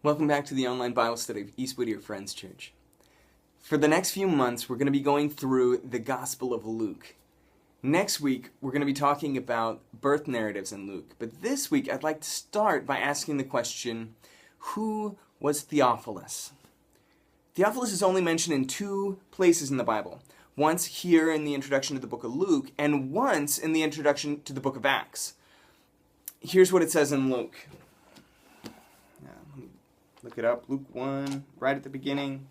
Welcome back to the online Bible study of East Whittier Friends Church. For the next few months, we're going to be going through the Gospel of Luke. Next week, we're going to be talking about birth narratives in Luke. But this week, I'd like to start by asking the question, who was Theophilus? Theophilus is only mentioned in two places in the Bible. Once here in the introduction to the book of Luke, and once in the introduction to the book of Acts. Here's what it says in Luke. Look it up, Luke 1, right at the beginning.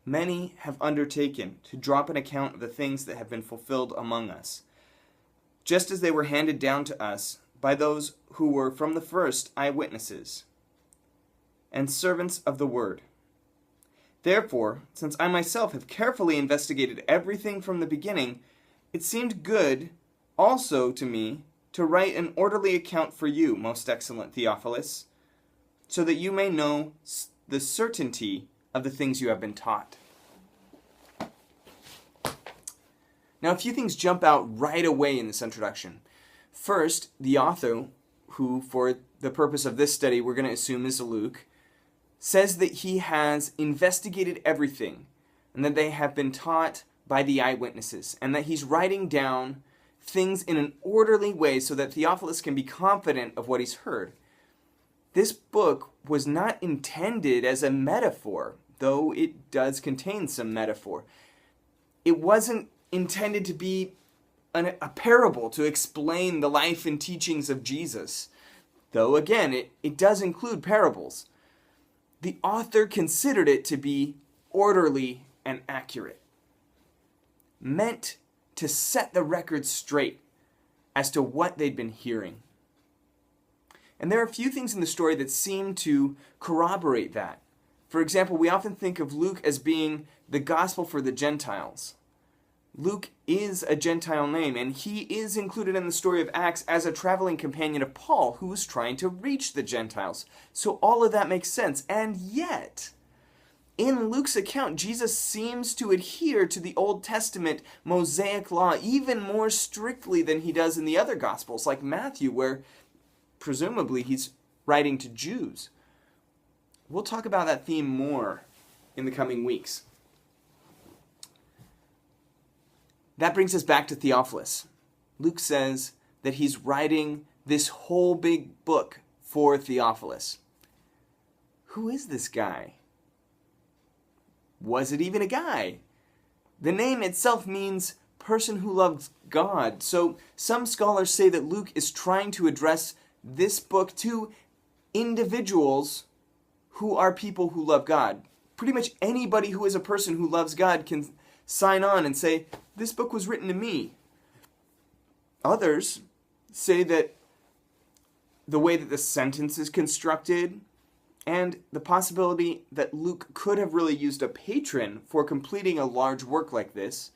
Many have undertaken to drop an account of the things that have been fulfilled among us, just as they were handed down to us by those who were from the first eyewitnesses and servants of the word. Therefore, since I myself have carefully investigated everything from the beginning, it seemed good also to me to write an orderly account for you, most excellent Theophilus, so that you may know the certainty of the things you have been taught. Now, a few things jump out right away in this introduction. First, the author, who for the purpose of this study we're going to assume is Luke, says that he has investigated everything and that they have been taught by the eyewitnesses, and that he's writing down things in an orderly way so that Theophilus can be confident of what he's heard. This book was not intended as a metaphor, though it does contain some metaphor. It wasn't intended to be a parable to explain the life and teachings of Jesus, though again, it does include parables. The author considered it to be orderly and accurate, meant to set the record straight as to what they'd been hearing. And there are a few things in the story that seem to corroborate that. For example, we often think of Luke as being the gospel for the Gentiles. Luke is a Gentile name, and he is included in the story of Acts as a traveling companion of Paul, who was trying to reach the Gentiles. So all of that makes sense. And yet, in Luke's account, Jesus seems to adhere to the Old Testament Mosaic law even more strictly than he does in the other Gospels, like Matthew, where presumably he's writing to Jews. We'll talk about that theme more in the coming weeks. That brings us back to Theophilus. Luke says that he's writing this whole big book for Theophilus. Who is this guy? Was it even a guy? The name itself means person who loves God. So some scholars say that Luke is trying to address this book to individuals who are people who love God. Pretty much anybody who is a person who loves God can sign on and say, this book was written to me. Others say that the way that the sentence is constructed and the possibility that Luke could have really used a patron for completing a large work like this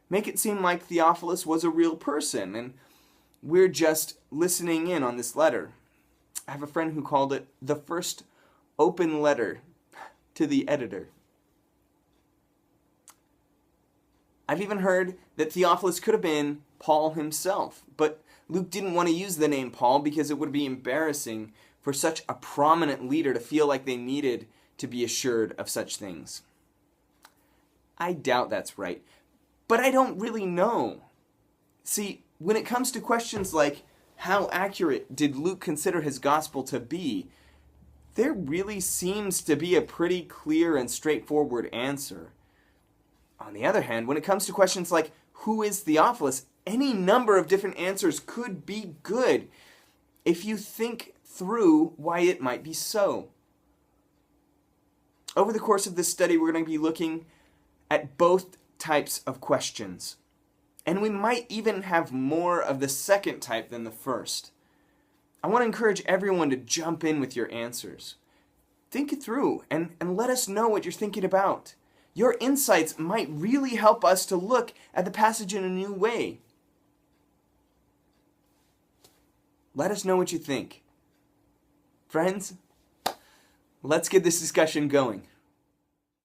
make it seem like Theophilus was a real person, and we're just listening in on this letter. I have a friend who called it the first open letter to the editor. I've even heard that Theophilus could have been Paul himself, but Luke didn't want to use the name Paul because it would be embarrassing for such a prominent leader to feel like they needed to be assured of such things. I doubt that's right, but I don't really know. See, when it comes to questions like, how accurate did Luke consider his gospel to be, there really seems to be a pretty clear and straightforward answer. On the other hand, when it comes to questions like, who is Theophilus, any number of different answers could be good if you think through why it might be so. Over the course of this study, we're going to be looking at both types of questions. And we might even have more of the second type than the first. I want to encourage everyone to jump in with your answers. Think it through and let us know what you're thinking about. Your insights might really help us to look at the passage in a new way. Let us know what you think. Friends, let's get this discussion going.